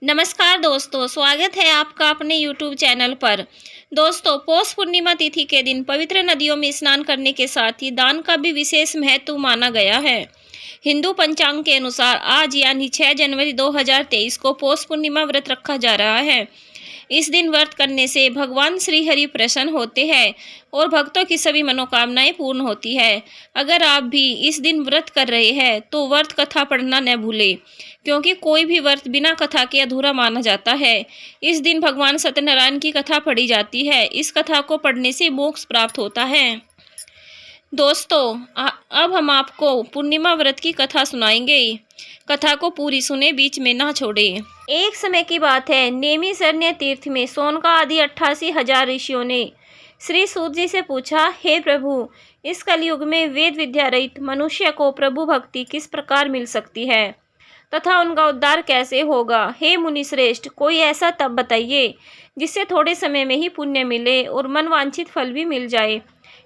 नमस्कार दोस्तों, स्वागत है आपका अपने YouTube चैनल पर। दोस्तों, पौष पूर्णिमा तिथि के दिन पवित्र नदियों में स्नान करने के साथ ही दान का भी विशेष महत्व माना गया है। हिंदू पंचांग के अनुसार आज यानी 6 जनवरी 2023 को पौष पूर्णिमा व्रत रखा जा रहा है। इस दिन व्रत करने से भगवान श्री हरि प्रसन्न होते हैं और भक्तों की सभी मनोकामनाएं पूर्ण होती है। अगर आप भी इस दिन व्रत कर रहे हैं तो व्रत कथा पढ़ना न भूलें, क्योंकि कोई भी व्रत बिना कथा के अधूरा माना जाता है। इस दिन भगवान सत्यनारायण की कथा पढ़ी जाती है। इस कथा को पढ़ने से मोक्ष प्राप्त होता है। दोस्तों, अब हम आपको पूर्णिमा व्रत की कथा सुनाएंगे। कथा को पूरी सुने, बीच में ना छोड़ें। एक समय की बात है, नैमिषारण्य तीर्थ में सोनका आदि 88,000 ऋषियों ने श्री सूत जी से पूछा, हे प्रभु, इस कलयुग में वेद विद्या रहित मनुष्य को प्रभु भक्ति किस प्रकार मिल सकती है तथा उनका उद्धार कैसे होगा। हे मुनि श्रेष्ठ, कोई ऐसा तप बताइए जिससे थोड़े समय में ही पुण्य मिले और मनवांछित फल भी मिल जाए।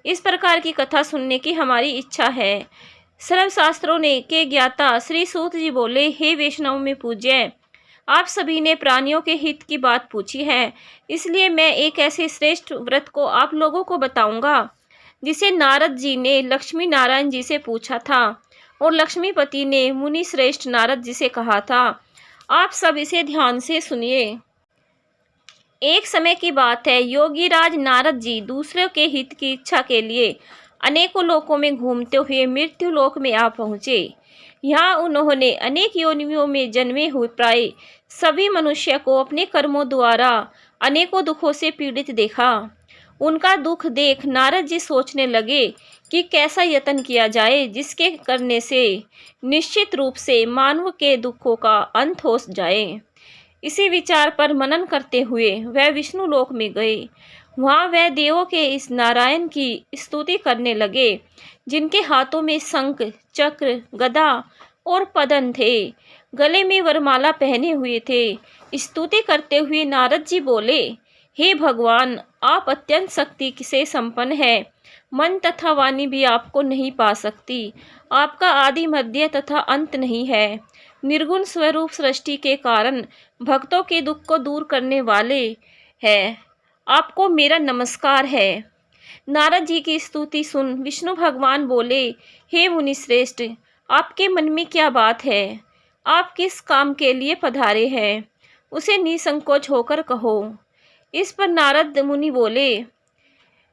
इस प्रकार की कथा सुनने की हमारी इच्छा है। सर्वशास्त्रों ने के ज्ञाता श्री सूत जी बोले, हे वैष्णव में पूज्य, आप सभी ने प्राणियों के हित की बात पूछी है, इसलिए मैं एक ऐसे श्रेष्ठ व्रत को आप लोगों को बताऊंगा जिसे नारद जी ने लक्ष्मी नारायण जी से पूछा था और लक्ष्मीपति ने मुनि श्रेष्ठ नारद जी से कहा था। आप सब इसे ध्यान से सुनिए। एक समय की बात है, योगीराज नारद जी दूसरों के हित की इच्छा के लिए अनेकों लोकों में घूमते हुए मृत्यु लोक में आ पहुँचे। यहाँ उन्होंने अनेक योनियों में जन्मे हुए प्राय सभी मनुष्य को अपने कर्मों द्वारा अनेकों दुखों से पीड़ित देखा। उनका दुख देख नारद जी सोचने लगे कि कैसा यत्न किया जाए जिसके करने से निश्चित रूप से मानव के दुखों का अंत हो जाए। इसी विचार पर मनन करते हुए वह विष्णु लोक में गए। वहाँ वह देवों के इस नारायण की स्तुति करने लगे, जिनके हाथों में शंख, चक्र, गदा और पदन थे, गले में वरमाला पहने हुए थे। स्तुति करते हुए नारद जी बोले, हे भगवान, आप अत्यंत शक्ति से संपन्न हैं। मन तथा वाणी भी आपको नहीं पा सकती। आपका आदि मध्य तथा अंत नहीं है। निर्गुण स्वरूप सृष्टि के कारण भक्तों के दुख को दूर करने वाले हैं। आपको मेरा नमस्कार है। नारद जी की स्तुति सुन विष्णु भगवान बोले, हे मुनि श्रेष्ठ, आपके मन में क्या बात है? आप किस काम के लिए पधारे हैं? उसे निसंकोच होकर कहो। इस पर नारद मुनि बोले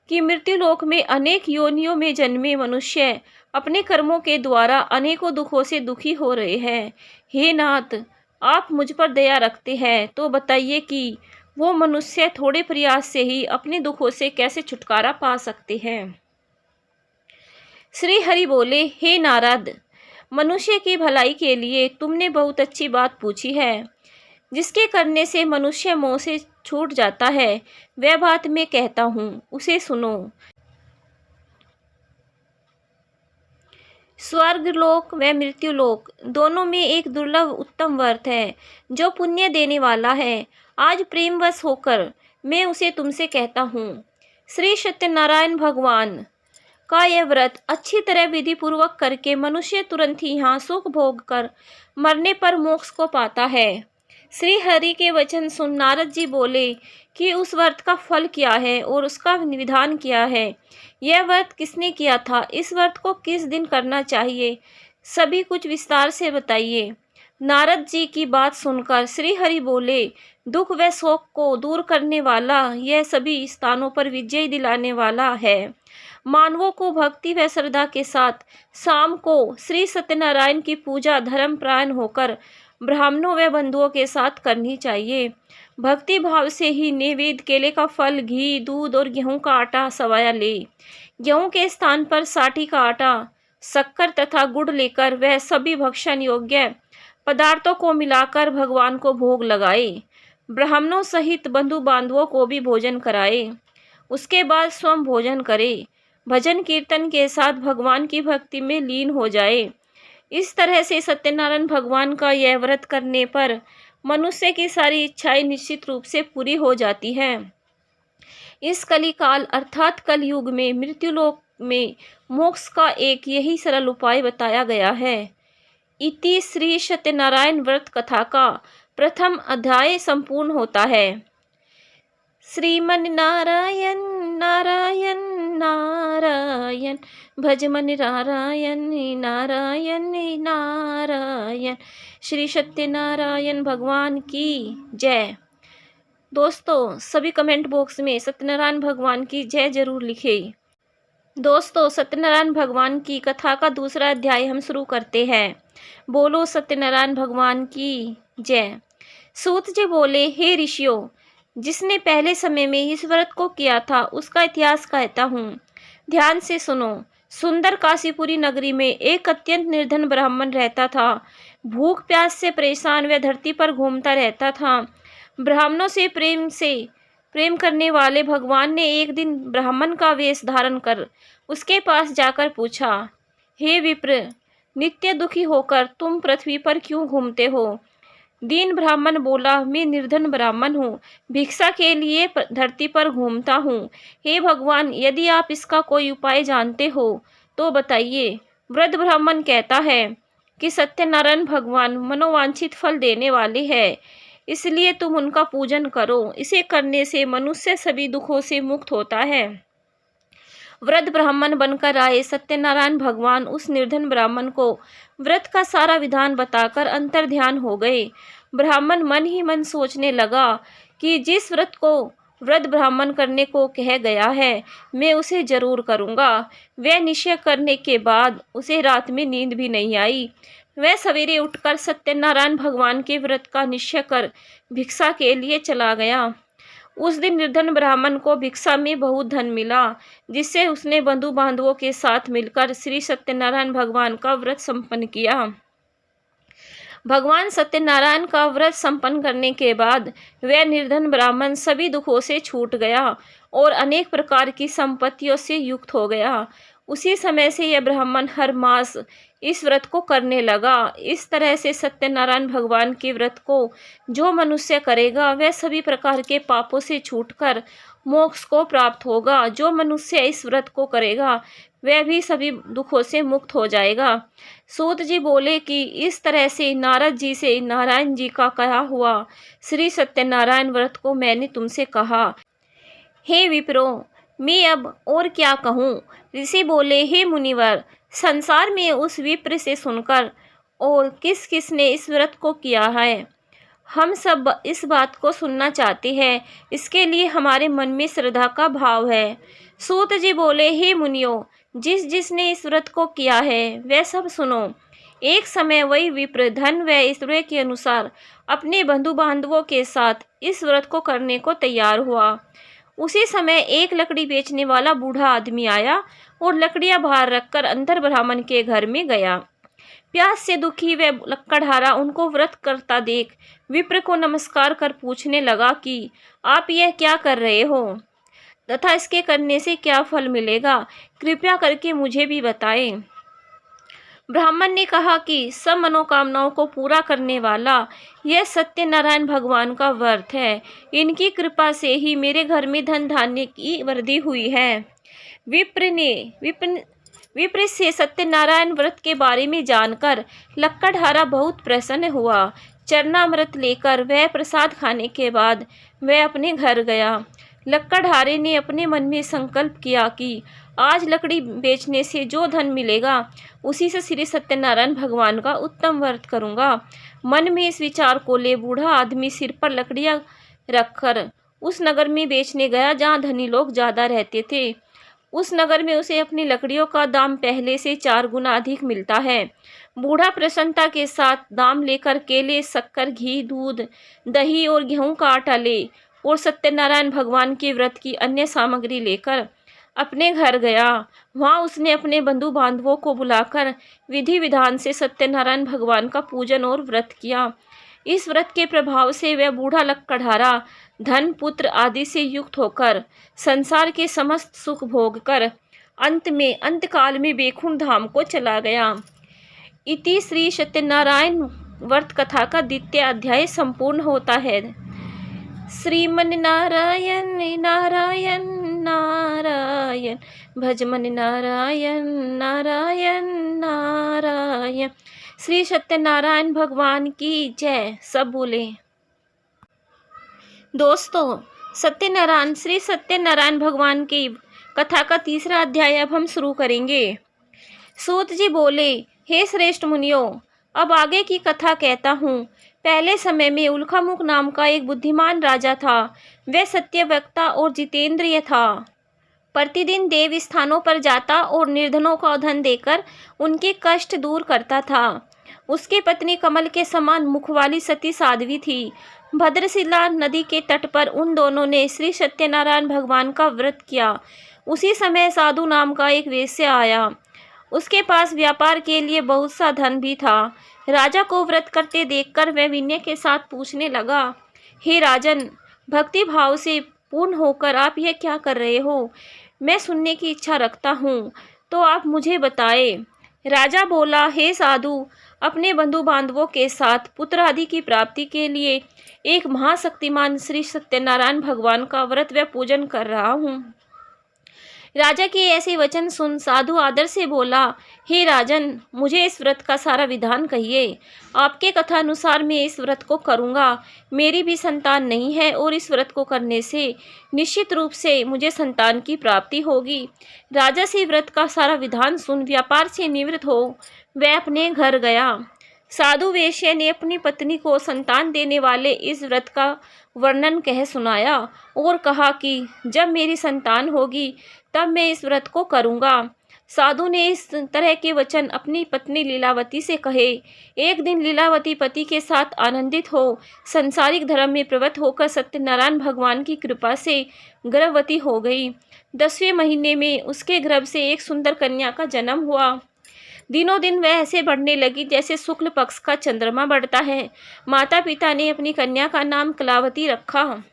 कि मृत्युलोक में अनेक योनियों में जन्मे मनुष्य अपने कर्मों के द्वारा अनेकों दुखों से दुखी हो रहे हैं। हे नाथ, आप मुझ पर दया रखते हैं तो बताइए कि वो मनुष्य थोड़े प्रयास से ही अपने दुखों से कैसे छुटकारा पा सकते हैं। श्री हरि बोले, हे नारद, मनुष्य की भलाई के लिए तुमने बहुत अच्छी बात पूछी है। जिसके करने से मनुष्य मोह से छूट जाता है, वह बात मैं कहता हूँ, उसे सुनो। स्वर्ग लोक व मृत्यु लोक दोनों में एक दुर्लभ उत्तम व्रत है जो पुण्य देने वाला है। आज प्रेमवश होकर मैं उसे तुमसे कहता हूँ। श्री सत्यनारायण भगवान का यह व्रत अच्छी तरह विधि पूर्वक करके मनुष्य तुरंत ही यहाँ सुख भोग कर मरने पर मोक्ष को पाता है। श्री हरि के वचन सुन नारद जी बोले कि उस व्रत का फल क्या है और उसका विधान क्या है। यह व्रत किसने किया था? इस व्रत को किस दिन करना चाहिए? सभी कुछ विस्तार से बताइए। नारद जी की बात सुनकर श्री हरि बोले, दुख व शोक को दूर करने वाला, यह सभी स्थानों पर विजय दिलाने वाला है। मानवों को भक्ति व श्रद्धा के साथ शाम को श्री सत्यनारायण की पूजा धर्मपरायण होकर ब्राह्मणों व बंधुओं के साथ करनी चाहिए। भक्ति भाव से ही नैवेद्य केले का फल, घी, दूध और गेहूं का आटा सवाया ले। गेहूं के स्थान पर साठी का आटा, शक्कर तथा गुड़ लेकर वह सभी भक्षण योग्य पदार्थों को मिलाकर भगवान को भोग लगाए। ब्राह्मणों सहित बंधु बांधवों को भी भोजन कराए। उसके बाद स्वयं भोजन करे। भजन कीर्तन के साथ भगवान की भक्ति में लीन हो जाए। इस तरह से सत्यनारायण भगवान का यह व्रत करने पर मनुष्य की सारी इच्छाएं निश्चित रूप से पूरी हो जाती हैं। इस कलिकाल अर्थात कलयुग में मृत्युलोक में मोक्ष का एक यही सरल उपाय बताया गया है। इति श्री सत्यनारायण व्रत कथा का प्रथम अध्याय संपूर्ण होता है। श्रीमन नारायण नारायण नारायण, भजमन नारायण नारायण नारायण। श्री सत्यनारायण भगवान की जय। दोस्तों, सभी कमेंट बॉक्स में सत्यनारायण भगवान की जय जरूर लिखें। दोस्तों, सत्यनारायण भगवान की कथा का दूसरा अध्याय हम शुरू करते हैं। बोलो सत्यनारायण भगवान की जय। सूत जी बोले, हे ऋषियों, जिसने पहले समय में इस व्रत को किया था उसका इतिहास कहता हूँ, ध्यान से सुनो। सुंदर काशीपुरी नगरी में एक अत्यंत निर्धन ब्राह्मण रहता था। भूख प्यास से परेशान वह धरती पर घूमता रहता था। ब्राह्मणों से प्रेम करने वाले भगवान ने एक दिन ब्राह्मण का वेश धारण कर उसके पास जाकर पूछा, हे विप्र, नित्य दुखी होकर तुम पृथ्वी पर क्यों घूमते हो? दीन ब्राह्मण बोला, मैं निर्धन ब्राह्मण हूँ, भिक्षा के लिए धरती पर घूमता हूँ। हे भगवान, यदि आप इसका कोई उपाय जानते हो तो बताइए। वृद्ध ब्राह्मण कहता है कि सत्यनारायण भगवान मनोवांछित फल देने वाले हैं, इसलिए तुम उनका पूजन करो। इसे करने से मनुष्य सभी दुखों से मुक्त होता है। वृद्ध ब्राह्मण बनकर आए सत्यनारायण भगवान उस निर्धन ब्राह्मण को व्रत का सारा विधान बताकर अंतर्ध्यान हो गए। ब्राह्मण मन ही मन सोचने लगा कि जिस व्रत को वृद्ध ब्राह्मण करने को कह गया है, मैं उसे जरूर करूँगा। वह निश्चय करने के बाद उसे रात में नींद भी नहीं आई। वह सवेरे उठकर सत्यनारायण भगवान के व्रत का निश्चय कर भिक्षा के लिए चला गया। उस दिन निर्धन ब्राह्मण को भिक्षा में बहुत धन मिला, जिससे उसने बंधु बांधवों के साथ मिलकर श्री सत्यनारायण भगवान का व्रत संपन्न किया। भगवान सत्यनारायण का व्रत संपन्न करने के बाद वह निर्धन ब्राह्मण सभी दुखों से छूट गया और अनेक प्रकार की संपत्तियों से युक्त हो गया। उसी समय से यह ब्राह्मण हर मास इस व्रत को करने लगा। इस तरह से सत्यनारायण भगवान के व्रत को जो मनुष्य करेगा वह सभी प्रकार के पापों से छूटकर मोक्ष को प्राप्त होगा। जो मनुष्य इस व्रत को करेगा वह भी सभी दुखों से मुक्त हो जाएगा। सूत जी बोले कि इस तरह से नारद जी से नारायण जी का कहा हुआ श्री सत्यनारायण व्रत को मैंने तुमसे कहा। हे विप्रो, मैं अब और क्या कहूँ? ऋषि बोले, हे मुनिवर, संसार में उस विप्र से सुनकर और किस किस ने इस व्रत को किया है, हम सब इस बात को सुनना चाहते हैं। इसके लिए हमारे मन में श्रद्धा का भाव है। सूत जी बोले, हे मुनियों, जिसने इस व्रत को किया है वह सब सुनो। एक समय वही विप्र धन व ऐश्वर्य के अनुसार अपने बंधु बांधवों के साथ इस व्रत को करने को तैयार हुआ। उसी समय एक लकड़ी बेचने वाला बूढ़ा आदमी आया और लकड़ियां बाहर रखकर अंदर ब्राह्मण के घर में गया। प्यास से दुखी वह लकड़हारा उनको व्रत करता देख विप्र को नमस्कार कर पूछने लगा कि आप यह क्या कर रहे हो तथा इसके करने से क्या फल मिलेगा, कृपया करके मुझे भी बताएं। ब्राह्मण ने कहा कि सब मनोकामनाओं को पूरा करने वाला यह सत्यनारायण भगवान का व्रत है। इनकी कृपा से ही मेरे घर में धन धान्य की वृद्धि हुई है। विप्र से सत्यनारायण व्रत के बारे में जानकर लक्कड़हारा बहुत प्रसन्न हुआ। चरणामृत लेकर वह प्रसाद खाने के बाद वह अपने घर गया। लक्कड़हारे ने अपने मन में संकल्प किया कि आज लकड़ी बेचने से जो धन मिलेगा उसी से श्री सत्यनारायण भगवान का उत्तम व्रत करूंगा। मन में इस विचार को ले बूढ़ा आदमी सिर पर लकड़ियां रखकर उस नगर में बेचने गया जहां धनी लोग ज़्यादा रहते थे। उस नगर में उसे अपनी लकड़ियों का दाम पहले से 4 गुना अधिक मिलता है। बूढ़ा प्रसन्नता के साथ दाम लेकर केले, शक्कर, घी, दूध, दही और गेहूं का आटा ले और सत्यनारायण भगवान के व्रत की अन्य सामग्री लेकर अपने घर गया। वहां उसने अपने बंधु बांधवों को बुलाकर विधि विधान से सत्यनारायण भगवान का पूजन और व्रत किया। इस व्रत के प्रभाव से वह बूढ़ा लक्कड़हारा धन, पुत्र आदि से युक्त होकर संसार के समस्त सुख भोग कर अंतकाल में बैकुंठ धाम को चला गया। इति श्री सत्यनारायण व्रत कथा का द्वितीय अध्याय संपूर्ण होता है। श्रीमन नारायण नारायण नारायण, भजमन नारायण नारायण नारायण। श्री सत्यनारायण भगवान की जय। सब बोले। दोस्तों, श्री सत्यनारायण भगवान की कथा का तीसरा अध्याय अब हम शुरू करेंगे। सूत जी बोले, हे श्रेष्ठ मुनियों, अब आगे की कथा कहता हूँ। पहले समय में उल्कामुख नाम का एक बुद्धिमान राजा था। वह सत्यवक्ता और जितेंद्रिय था। प्रतिदिन देव स्थानों पर जाता और निर्धनों को धन देकर उनके कष्ट दूर करता था। उसकी पत्नी कमल के समान मुख वाली सती साध्वी थी। भद्रशिला नदी के तट पर उन दोनों ने श्री सत्यनारायण भगवान का व्रत किया। उसी समय साधु नाम का एक वेश्या आया। उसके पास व्यापार के लिए बहुत सा धन भी था। राजा को व्रत करते देखकर वह विनय के साथ पूछने लगा, हे राजन, भक्ति भाव से पूर्ण होकर आप यह क्या कर रहे हो? मैं सुनने की इच्छा रखता हूँ, तो आप मुझे बताए। राजा बोला, हे साधु, अपने बंधु बांधवों के साथ पुत्र आदि की प्राप्ति के लिए एक महाशक्तिमान श्री सत्यनारायण भगवान का व्रत व पूजन कर रहा हूँ। राजा के ऐसे वचन सुन साधु आदर से बोला, हे राजन, मुझे इस व्रत का सारा विधान कहिए। आपके कथानुसार मैं इस व्रत को करूँगा। मेरी भी संतान नहीं है और इस व्रत को करने से निश्चित रूप से मुझे संतान की प्राप्ति होगी। राजा से व्रत का सारा विधान सुन व्यापार से निवृत्त हो वह अपने घर गया। साधु वेश्या ने अपनी पत्नी को संतान देने वाले इस व्रत का वर्णन कह सुनाया और कहा कि जब मेरी संतान होगी तब मैं इस व्रत को करूँगा। साधु ने इस तरह के वचन अपनी पत्नी लीलावती से कहे। एक दिन लीलावती पति के साथ आनंदित हो संसारिक धर्म में प्रवृत्त होकर सत्यनारायण भगवान की कृपा से गर्भवती हो गई। 10वें महीने में उसके गर्भ से एक सुंदर कन्या का जन्म हुआ। दिनों दिन वह ऐसे बढ़ने लगी जैसे शुक्ल पक्ष का चंद्रमा बढ़ता है। माता पिता ने अपनी कन्या का नाम कलावती रखा।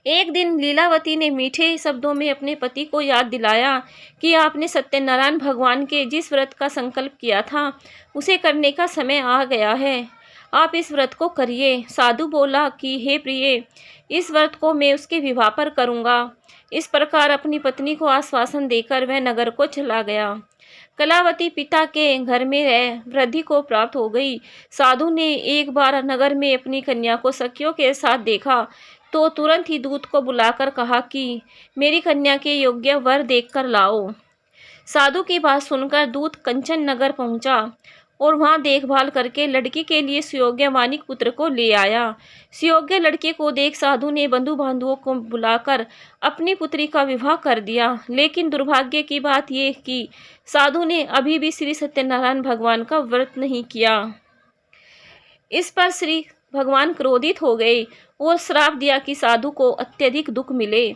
एक दिन लीलावती ने मीठे शब्दों में अपने पति को याद दिलाया कि आपने सत्यनारायण भगवान के जिस व्रत का संकल्प किया था उसे करने का समय आ गया है। आप इस व्रत को करिए। साधु बोला कि हे प्रिय, इस व्रत को मैं उसके विवाह पर करूँगा। इस प्रकार अपनी पत्नी को आश्वासन देकर वह नगर को चला गया। कलावती पिता के घर में रह वृद्धि को प्राप्त हो गई। साधु ने एक बार नगर में अपनी कन्या को सखियों के साथ देखा तो तुरंत ही दूत को बुलाकर कहा कि मेरी कन्या के योग्य वर देखकर लाओ। साधु की बात सुनकर दूत कंचन नगर पहुंचा और वहां देखभाल करके लड़की के लिए सुयोग्य मानिक पुत्र को ले आया। सुयोग्य लड़के को देख साधु ने बंधु बांधवों को बुलाकर अपनी पुत्री का विवाह कर दिया। लेकिन दुर्भाग्य की बात यह कि साधु ने अभी भी श्री सत्यनारायण भगवान का व्रत नहीं किया। इस पर श्री भगवान क्रोधित हो गए और श्राप दिया कि साधु को अत्यधिक दुख मिले।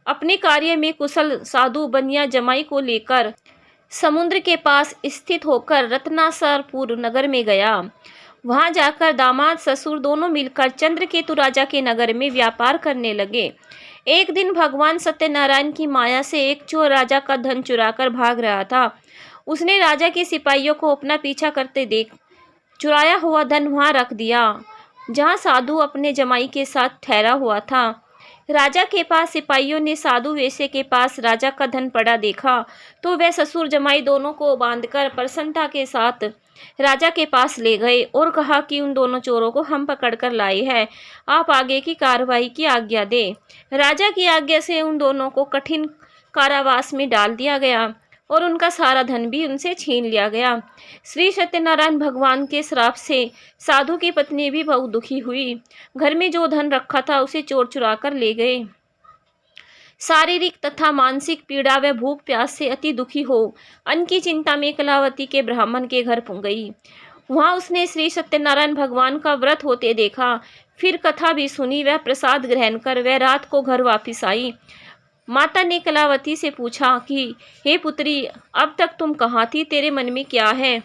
अपने कार्य में कुशल साधु बनिया जमाई को लेकर समुद्र के पास स्थित होकर रत्नासरपुर नगर में गया। वहां जाकर दामाद ससुर दोनों मिलकर चंद्रकेतु राजा के नगर में व्यापार करने लगे। एक दिन भगवान सत्यनारायण की माया से एक चोर राजा का धन चुराकर भाग रहा था। उसने राजा के सिपाहियों को अपना पीछा करते देख चुराया हुआ धन वहां रख दिया जहां साधु अपने जमाई के साथ ठहरा हुआ था। राजा के पास सिपाहियों ने साधु वेश्या के पास राजा का धन पड़ा देखा तो वह ससुर जमाई दोनों को बांधकर प्रसन्नता के साथ राजा के पास ले गए और कहा कि उन दोनों चोरों को हम पकड़कर लाए हैं, आप आगे की कार्रवाई की आज्ञा दें। राजा की आज्ञा से उन दोनों को कठिन कारावास में डाल दिया गया और उनका सारा धन भी उनसे छीन लिया गया। श्री सत्यनारायण भगवान के श्राप से साधु की पत्नी भी बहुत दुखी हुई। घर में जो धन रखा था उसे चोर चुरा कर ले गए। शारीरिक तथा मानसिक पीड़ा व भूख प्यास से अति दुखी हो अन्न की चिंता में कलावती के ब्राह्मण के घर पहुंच गई। वहां उसने श्री सत्यनारायण भगवान का व्रत होते देखा। फिर कथा भी सुनी। वह प्रसाद ग्रहण कर वह रात को घर वापिस आई। माता ने कलावती से पूछा कि हे पुत्री, अब तक तुम कहाँ थी? तेरे मन में क्या है?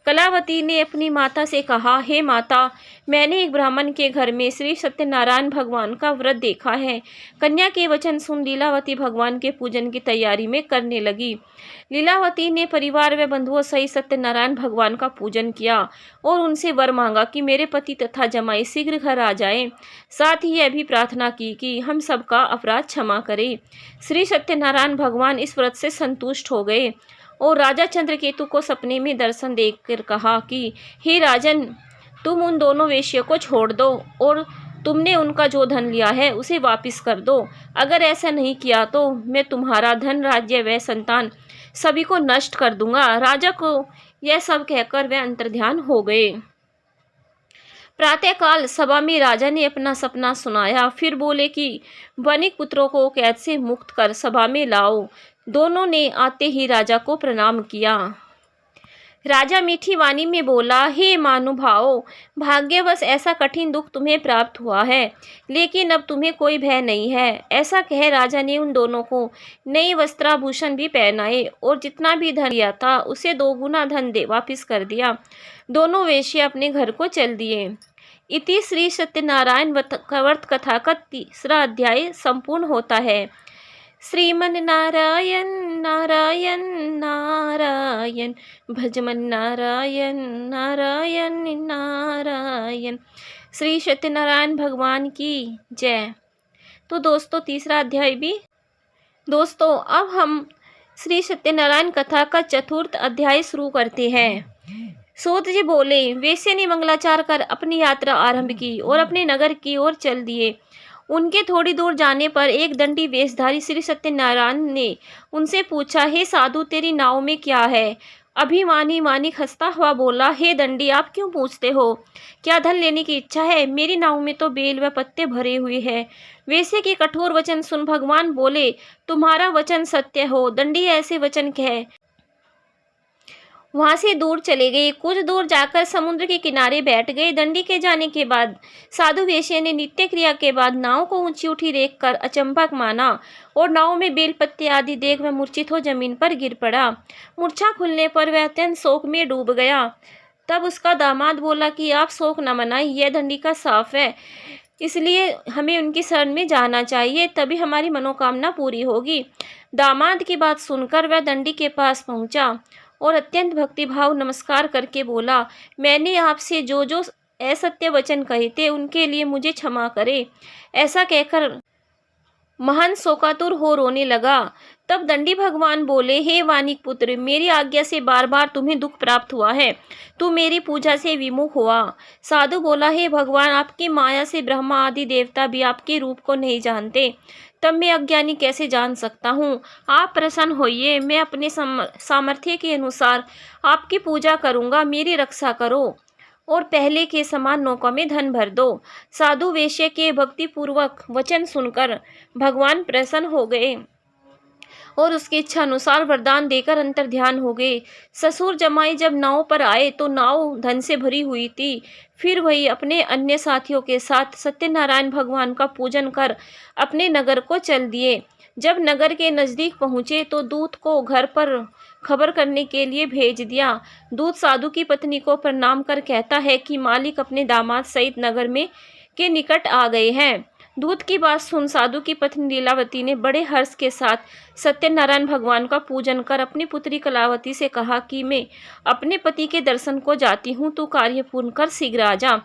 कलावती ने अपनी माता से कहा, हे माता, मैंने एक ब्राह्मण के घर में श्री सत्यनारायण भगवान का व्रत देखा है। कन्या के वचन सुन लीलावती भगवान के पूजन की तैयारी में करने लगी। लीलावती ने परिवार व बंधुओं सहित सत्यनारायण भगवान का पूजन किया और उनसे वर मांगा कि मेरे पति तथा जमाई शीघ्र घर आ जाएं। साथ ही यह भी प्रार्थना की कि हम सबका अपराध क्षमा करें। श्री सत्यनारायण भगवान इस व्रत से संतुष्ट हो गए और राजा चंद्रकेतु को सपने में दर्शन देकर कहा कि हे राजन, तुम उन दोनों वेश्यों को छोड़ दो और तुमने उनका जो धन लिया है उसे वापस कर दो। अगर ऐसा नहीं किया तो मैं तुम्हारा धन, राज्य व संतान सभी को नष्ट कर दूंगा। राजा को यह सब कहकर वे अंतर्ध्यान हो गए। प्रातःकाल सभा में राजा ने अपना सपना सुनाया। फिर बोले कि वणिक पुत्रों को कैद से मुक्त कर सभा में लाओ। दोनों ने आते ही राजा को प्रणाम किया। राजा मीठी वाणी में बोला, हे महानुभावों, भाग्यवश ऐसा कठिन दुख तुम्हें प्राप्त हुआ है, लेकिन अब तुम्हें कोई भय नहीं है। ऐसा कह राजा ने उन दोनों को नई वस्त्राभूषण भी पहनाए और जितना भी धन लिया था उसे 2 गुना धन दे वापिस कर दिया। दोनों वेश्ये अपने घर को चल दिए। इति श्री सत्यनारायण व्रत कथा का 3रा अध्याय संपूर्ण होता है। श्रीमन नारायण नारायण नारायण, भजमन नारायण नारायण नारायण। श्री सत्यनारायण भगवान की जय। तो दोस्तों 3रा अध्याय भी दोस्तों अब हम श्री सत्यनारायण कथा का 4th अध्याय शुरू करते हैं। सूत जी बोले, वेश्या ने मंगलाचार कर अपनी यात्रा आरंभ की और अपने नगर की ओर चल दिए। उनके थोड़ी दूर जाने पर एक दंडी वेशधारी श्री सत्यनारायण ने उनसे पूछा, हे साधु, तेरी नाव में क्या है? अभिमानी मानिक हंसता हुआ बोला, हे दंडी, आप क्यों पूछते हो? क्या धन लेने की इच्छा है? मेरी नाव में तो बेल व पत्ते भरे हुए हैं। वेश्या के कठोर वचन सुन भगवान बोले, तुम्हारा वचन सत्य हो। दंडी ऐसे वचन कह वहां से दूर चले गए। कुछ दूर जाकर समुद्र के किनारे बैठ गए। दंडी के जाने के बाद साधु वेश्या ने नित्य क्रिया के बाद नाव को ऊंची उठी देखकर अचंभा माना और नाव में बेल पत्ते आदि देख वह मूर्छित हो जमीन पर गिर पड़ा। मूर्छा खुलने पर वह अत्यंत शोक में डूब गया। तब उसका दामाद बोला कि आप शोक न मनाएं, यह दंडी का साफ है, इसलिए हमें उनकी शरण में जाना चाहिए, तभी हमारी मनोकामना पूरी होगी। दामाद की बात सुनकर वह दंडी के पास पहुंचा और अत्यंत भक्तिभाव नमस्कार करके बोला, मैंने आपसे जो असत्य वचन कहे थे उनके लिए मुझे क्षमा करे। ऐसा कहकर महान शोकातुर हो रोने लगा। तब दंडी भगवान बोले, हे वानिक पुत्र, मेरी आज्ञा से बार बार तुम्हें दुख प्राप्त हुआ है, तू मेरी पूजा से विमुख हुआ। साधु बोला, हे भगवान, आपकी माया से ब्रह्मा आदि देवता भी आपके रूप को नहीं जानते, तब मैं अज्ञानी कैसे जान सकता हूँ? आप प्रसन्न होइए, मैं अपने सामर्थ्य के अनुसार आपकी पूजा करूँगा, मेरी रक्षा करो और पहले के समान नौका में धन भर दो। साधु वेश्या के भक्तिपूर्वक वचन सुनकर भगवान प्रसन्न हो गए और उसकी इच्छा अनुसार वरदान देकर अंतर्ध्यान हो गए। ससुर जमाई जब नाव पर आए तो नाव धन से भरी हुई थी। फिर वही अपने अन्य साथियों के साथ सत्यनारायण भगवान का पूजन कर अपने नगर को चल दिए। जब नगर के नज़दीक पहुँचे तो दूत को घर पर खबर करने के लिए भेज दिया। दूत साधु की पत्नी को प्रणाम कर कहता है कि मालिक अपने दामाद सहित नगर में के निकट आ गए हैं। दूत की बात सुन साधु की पत्नी लीलावती ने बड़े हर्ष के साथ सत्यनारायण भगवान का पूजन कर अपनी पुत्री कलावती से कहा कि मैं अपने पति के दर्शन को जाती हूँ, तू कार्य पूर्ण कर शीघ्र आ जा।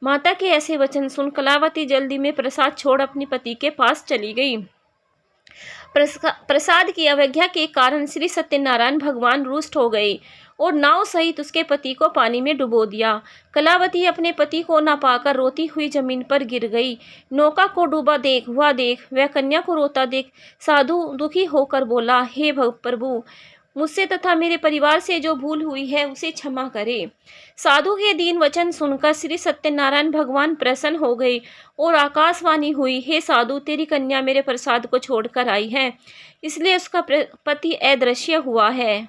माता के ऐसे वचन सुन कलावती जल्दी में प्रसाद छोड़ अपने पति के पास चली गई। प्रसाद की अवज्ञा के कारण श्री सत्यनारायण भगवान रुष्ट हो गए और नाव सहित उसके पति को पानी में डुबो दिया। कलावती अपने पति को न पाकर रोती हुई जमीन पर गिर गई। नौका को डूबा देख वह कन्या को रोता देख साधु दुखी होकर बोला, हे प्रभु, मुझसे तथा मेरे परिवार से जो भूल हुई है उसे क्षमा करे। साधु के दीन वचन सुनकर श्री सत्यनारायण भगवान प्रसन्न हो गए और आकाशवाणी हुई, हे साधु, तेरी कन्या मेरे प्रसाद को छोड़कर आई है, इसलिए उसका पति अदृश्य हुआ है।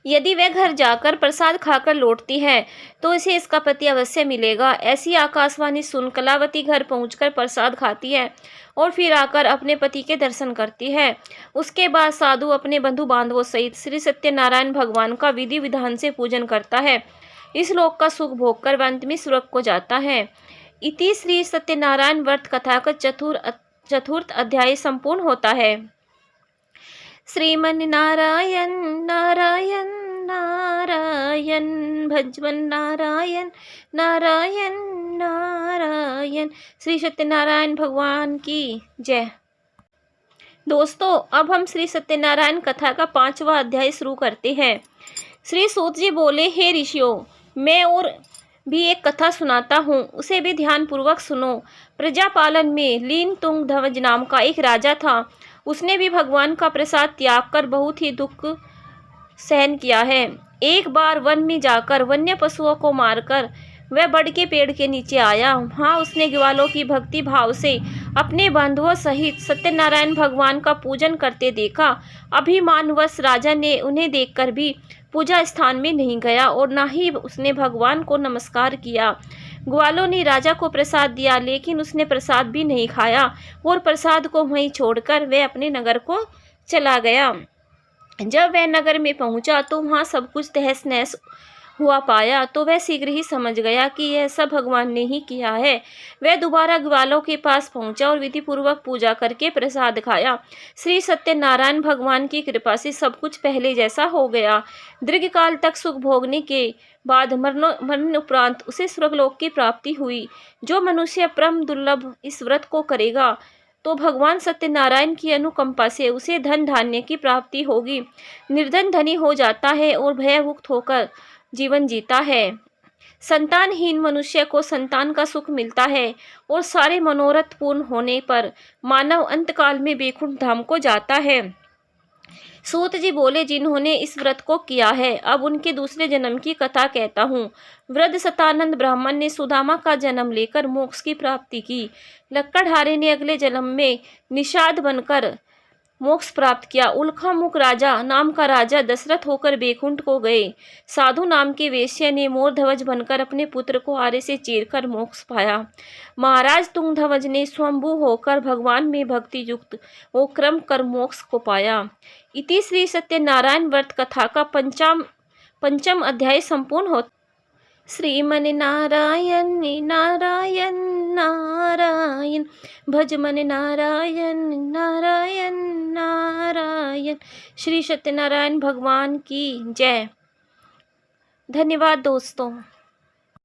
यदि वह घर जाकर प्रसाद खाकर लौटती है तो इसे इसका पति अवश्य मिलेगा। ऐसी आकाशवाणी सुन कलावती घर पहुंचकर प्रसाद खाती है और फिर आकर अपने पति के दर्शन करती है। उसके बाद साधु अपने बंधु बांधवों सहित श्री सत्यनारायण भगवान का विधि विधान से पूजन करता है। इस लोक का सुख भोग कर वह अंत में स्वर्ग को जाता है। इति श्री सत्यनारायण व्रत कथा का 4th अध्याय संपूर्ण होता है। श्रीमन नारायण नारायण नारायण, भजवन नारायण नारायण नारायण। श्री सत्यनारायण भगवान की जय। दोस्तों, अब हम श्री सत्यनारायण कथा का 5वां अध्याय शुरू करते हैं। श्री सूत जी बोले, हे ऋषियों, मैं और भी एक कथा सुनाता हूँ, उसे भी ध्यानपूर्वक सुनो। प्रजापालन में लीन तुंग ध्वज नाम का एक राजा था। उसने भी भगवान का प्रसाद त्याग कर बहुत ही दुख सहन किया है। एक बार वन में जाकर वन्य पशुओं को मारकर वह बड़ के पेड़ के नीचे आया। वहाँ उसने ग्वालों की भक्ति भाव से अपने बंधुओं सहित सत्यनारायण भगवान का पूजन करते देखा। अभिमानवश राजा ने उन्हें देखकर भी पूजा स्थान में नहीं गया और न ही उसने भगवान को नमस्कार किया। ग्वालों ने राजा को प्रसाद दिया, लेकिन उसने प्रसाद भी नहीं खाया और प्रसाद को वहीं छोड़कर वह अपने नगर को चला गया। जब वह नगर में पहुंचा तो वहां सब कुछ तहस नहस हुआ पाया, तो वह शीघ्र ही समझ गया कि यह सब भगवान ने ही किया है। वह दोबारा ग्वालों के पास पहुंचा और विधि पूर्वक पूजा करके प्रसाद खाया। श्री सत्यनारायण भगवान की कृपा से सब कुछ पहले जैसा हो गया। दीर्घकाल तक सुख भोगने के बाद मरण उपरांत उसे स्वर्गलोक की प्राप्ति हुई। जो मनुष्य परम दुर्लभ इस व्रत को करेगा तो भगवान सत्यनारायण की अनुकंपा से उसे धन धान्य की प्राप्ति होगी। निर्धन धनी हो जाता है और भयमुक्त होकर जीवन जीता है। संतानहीन मनुष्य को संतान का सुख मिलता है और सारे मनोरथ पूर्ण होने पर मानव अंतकाल में वैकुंठ धाम को जाता है। सूत जी बोले, जिन्होंने इस व्रत को किया है, अब उनके दूसरे जन्म की कथा कहता हूँ। वृद्ध सतानंद ब्राह्मण ने सुदामा का जन्म लेकर मोक्ष की प्राप्ति की। लक्कड़हारे ने अगले जन्म में निषाद बनकर मोक्ष प्राप्त किया। उल्कामुख राजा नाम का राजा दशरथ होकर बैकुंठ को गए। साधु नाम के वेश्या ने मोरध्वज बनकर अपने पुत्र को आरे से चीरकर मोक्ष पाया। महाराज तुंगध्वज ने स्वयंभू होकर भगवान में भक्ति युक्त वो क्रम कर मोक्ष को पाया। इति श्री सत्यनारायण व्रत कथा का पंचम अध्याय संपूर्ण होता। श्रीमन नारायण नारायण नारायण, भज मन नारायण नारायण नारायण। श्री सत्यनारायण भगवान की जय। धन्यवाद दोस्तों।